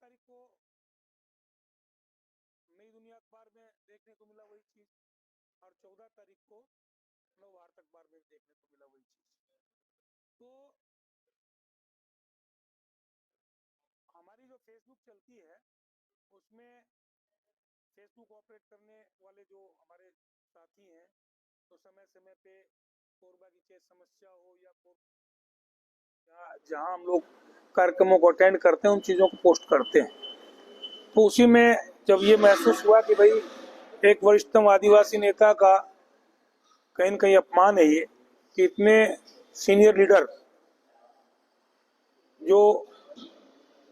तारीख को नई दुनिया अखबार में देखने को मिला वही चीज, और 14 तारीख को नव भारत अखबार में देखने को मिला वही चीज। तो हमारी जो फेसबुक चलती है उसमें फेसबुक ऑपरेट करने वाले जो हमारे साथी हैं, तो समय समय पे कोरबा की चाहे समस्या हो या जहाँ हम लोग कार्यक्रमों को अटेंड करते हैं उन चीज़ों को पोस्ट करते हैं। तो उसी में जब ये महसूस हुआ कि भाई एक वरिष्ठतम आदिवासी नेता का कहीं न कहीं अपमान है ये कि इतने सीनियर लीडर जो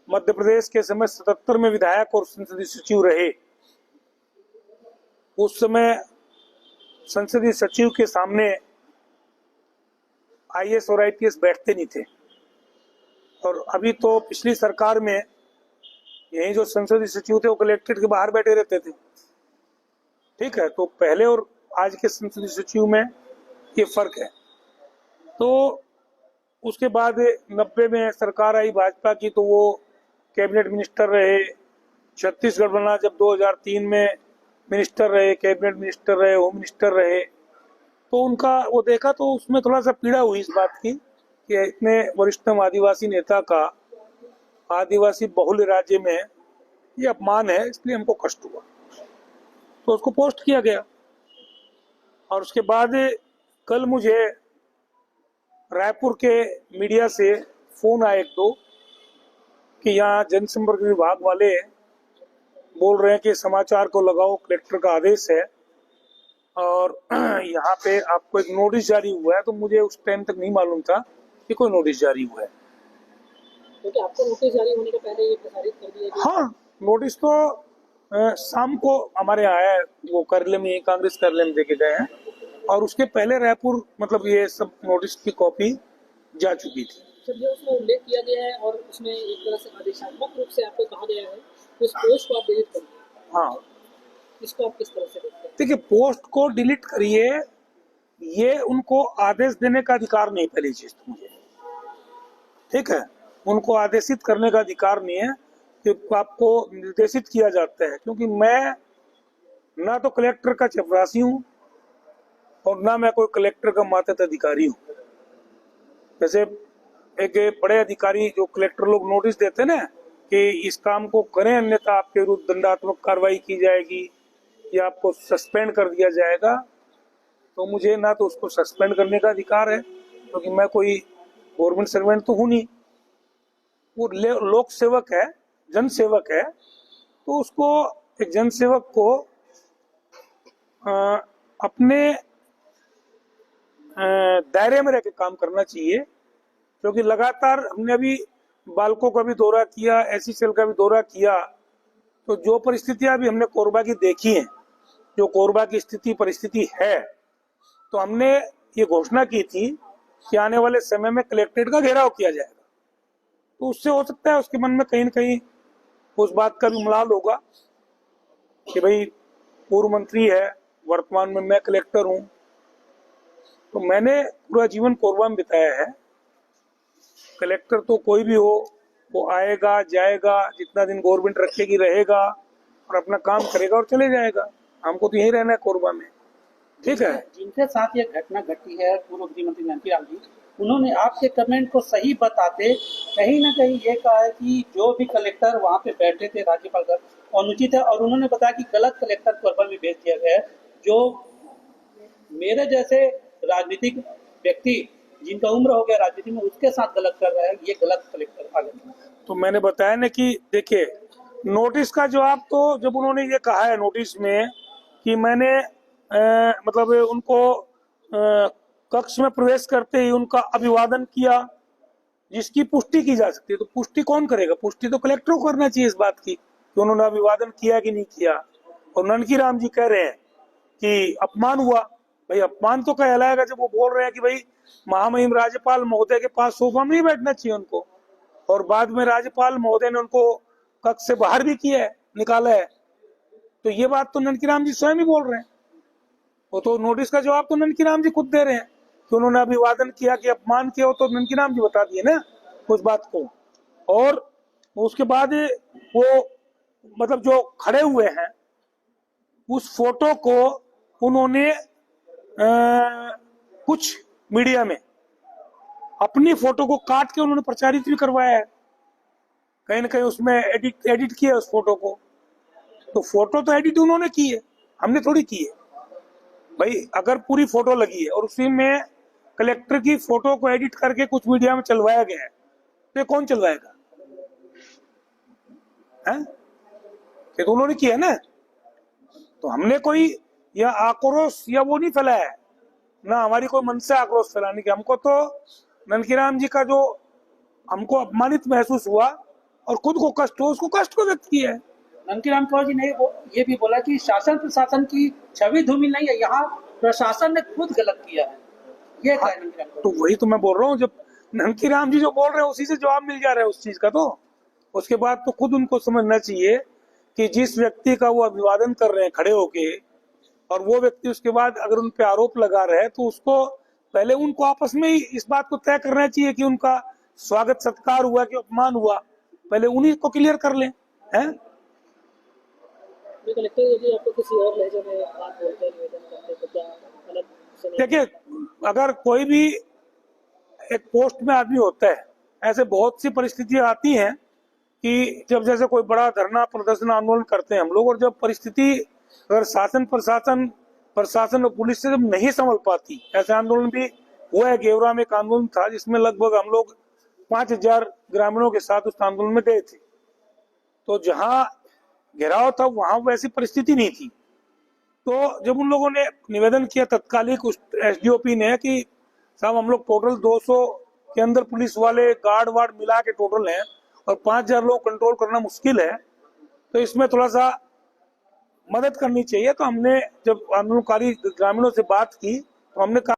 मध्य प्रदेश के समय 77 में विधायक और संसदीय सचिव रहे, उस समय संसदीय सचिव के सामने आईएएस और आईपीएस बैठते नहीं थे। और अभी तो पिछली सरकार में यही जो संसदीय सचिव थे वो कलेक्ट्रेट के बाहर बैठे रहते थे। ठीक है, तो पहले और आज के संसदीय सचिव में ये फर्क है। तो उसके बाद 90 में सरकार आई भाजपा की, तो वो कैबिनेट मिनिस्टर रहे। छत्तीसगढ़ बना जब 2003 में मिनिस्टर रहे, कैबिनेट मिनिस्टर रहे, होम मिनिस्टर रहे। तो उनका वो देखा तो उसमें थोड़ा सा पीड़ा हुई इस बात की कि इतने वरिष्ठतम आदिवासी नेता का आदिवासी बहुल राज्य में ये अपमान है, इसलिए हमको कष्ट हुआ। तो उसको पोस्ट किया गया। और उसके बाद कल मुझे रायपुर के मीडिया से फोन आए एक दो कि यहाँ जनसंपर्क विभाग वाले बोल रहे हैं कि समाचार को लगाओ, कलेक्टर का आदेश है और यहाँ पे आपको एक नोटिस जारी हुआ है। तो मुझे उस टाइम तक नहीं मालूम था कि कोई नोटिस जारी हुआ है। क्योंकि आपको नोटिस जारी होने के पहले ये प्रसारित कर दिया गया। हाँ, नोटिस तो शाम को हमारे आया है, वो कार्यालय में, कांग्रेस कार्यालय में देके गए हैं। और उसके पहले रायपुर मतलब ये सब नोटिस की कॉपी जा चुकी थी। सर, जो उसमें उल्लेख किया गया है और उसमें एक तरह से आदेशात्मक रूप से आपको कहा गया है कि उस पोस्ट को आप डिलीट करिए। हाँ, इसको आप किस तरह से देखते हैं? देखिए, पोस्ट को डिलीट करिए, ये उनको आदेश देने का अधिकार नहीं। पहली चीज तो मुझे, ठीक है, उनको आदेशित करने का अधिकार नहीं है कि आपको निर्देशित किया जाता है। क्योंकि मैं ना तो कलेक्टर का चपरासी हूँ और ना मैं कोई कलेक्टर का मातहत अधिकारी हूँ। जैसे एक बड़े अधिकारी जो कलेक्टर लोग नोटिस देते ना कि इस काम को करें अन्यथा आपके विरुद्ध दंडात्मक कार्रवाई की जाएगी या आपको सस्पेंड कर दिया जाएगा, तो मुझे ना तो उसको सस्पेंड करने का अधिकार है क्योंकि मैं कोई गवर्नमेंट सर्वेंट तो हूँ नहीं। वो लोक सेवक है, जन सेवक है, तो उसको एक जन सेवक को अपने दायरे में रह के काम करना चाहिए। क्योंकि लगातार हमने अभी बालकों का भी दौरा किया, एसी सेल का भी दौरा किया, तो जो परिस्थितियां भी हमने कोरबा की देखी हैं, जो कोरबा की स्थिति परिस्थिति है, तो हमने ये घोषणा की थी कि आने वाले समय में कलेक्ट्रेट का घेराव किया जाएगा। तो उससे हो सकता है उसके मन में कहीं न कहीं उस बात का भी मलाल होगा कि भाई पूर्व मंत्री है, वर्तमान में मैं कलेक्टर हूं। तो मैंने पूरा जीवन कोरबा में बिताया है। कलेक्टर तो कोई भी हो, वो आएगा जाएगा, जितना दिन गवर्नमेंट रखेगी रहेगा और अपना काम करेगा और चले जाएगा। हमको तो यहीं रहना है कोरबा में। ठीक है, जिनके साथ ये घटना घटी है पूर्व गृहमंत्री नंदीलाल जी, उन्होंने आपके कमेंट को सही बताते कहीं ना कहीं ये कहा है कि जो भी कलेक्टर वहाँ पे बैठे थे राज्यपाल का अनुचित है, और उन्होंने बताया कि गलत कलेक्टर कोरबा में भेज दिया गया है। जो मेरे जैसे राजनीतिक व्यक्ति जिनका उम्र हो गया राजनीति में, उसके साथ गलत कर रहा है, ये गलत कलेक्टर आ गया। तो मैंने बताया ना कि देखिए, नोटिस का जवाब तो जब उन्होंने ये कहा है नोटिस में कि मैंने मतलब उनको कक्ष में प्रवेश करते ही उनका अभिवादन किया, जिसकी पुष्टि की जा सकती है। तो पुष्टि कौन करेगा? पुष्टि तो कलेक्टर को करना चाहिए इस बात की कि उन्होंने अभिवादन किया कि नहीं किया। और ननकी राम जी कह रहे हैं कि अपमान हुआ। भाई अपमान तो कहलाएगा जब वो बोल रहे हैं कि भाई महामहिम राज्यपाल महोदय के पास सोफा में नहीं बैठना चाहिए उनको, और बाद में राज्यपाल महोदय ने उनको कक्ष से बाहर भी किया है, निकाला है। तो ये बात तो ननकी राम जी स्वयं ही बोल रहे हैं। वो तो नोटिस का जवाब तो ननकी राम जी खुद दे रहे हैं कि उन्होंने अभिवादन किया कि अपमान किया हो, तो ननकी राम जी बता दिए ना उस बात को। और उसके बाद वो मतलब जो खड़े हुए हैं उस फोटो को उन्होंने कुछ मीडिया में अपनी फोटो को काट के उन्होंने प्रचारित भी करवाया है, कहीं ना कहीं उसमें एडिट किया उस फोटो को। तो फोटो तो एडिट उन्होंने की है, हमने थोड़ी की है भाई। अगर पूरी फोटो लगी है और उसी में कलेक्टर की फोटो को एडिट करके कुछ मीडिया में चलवाया गया है, तो ये कौन चलवाएगा? हैं? ये तो उन्होंने किया ना। तो हमने कोई या आक्रोश या वो नहीं फैलाया है ना, हमारी कोई मनसा आक्रोश फैलाने की। हमको तो ननकीराम जी का जो हमको अपमानित महसूस हुआ और खुद को कष्ट हो, उसको कष्ट को व्यक्त किया है। ननकीराम कौर जी ने ये भी बोला कि शासन प्रशासन की छवि धूमिल नहीं है, यहाँ प्रशासन ने खुद गलत किया है। ये क्या है ननकीराम कौर? तो वही तो मैं बोल रहा हूँ, जब ननकीराम जी जो बोल रहे हैं उसी से जवाब मिल जा रहा है उस चीज का। तो उसके बाद तो खुद उनको समझना चाहिए कि जिस व्यक्ति का वो अभिवादन कर रहे हैं खड़े होके, और वो व्यक्ति उसके बाद अगर उन पे आरोप लगा रहे हैं, तो उसको पहले उनको आपस में ही इस बात को तय करना चाहिए कि उनका स्वागत सत्कार हुआ कि अपमान हुआ, पहले उन्हीं को क्लियर कर लें। हैं? कलेक्टर यदि आपको किसी और लहजे में बात बोलते हैं, निवेदन करते हैं, तो क्या गलत से नहीं? देखिए, अगर कोई भी एक पोस्ट में आदमी होता है, ऐसे बहुत सी परिस्थितियां आती हैं कि जब जैसे कोई बड़ा धरना प्रदर्शन आंदोलन करते हैं हम लोग, और जब परिस्थिति अगर शासन प्रशासन और पुलिस से जब नहीं संभल पाती, ऐसे आंदोलन भी हुआ है। गेवरा में एक आंदोलन था जिसमें लगभग हम लोग 5000 ग्रामीणों के साथ उस आंदोलन में गए थे। तो जहां घेराव था वहां वैसी परिस्थिति नहीं थी। तो जब उन लोगों ने निवेदन किया तत्कालिक उस एसडीओपी ने कि साहब हम लोग टोटल 200 के अंदर पुलिस वाले गार्ड वार्ड मिला के टोटल हैं और 5000 लोग कंट्रोल करना मुश्किल है, तो इसमें थोड़ा सा मदद करनी चाहिए। तो हमने जब आंदोलनकारी ग्रामीणों से बात की तो हमने कहा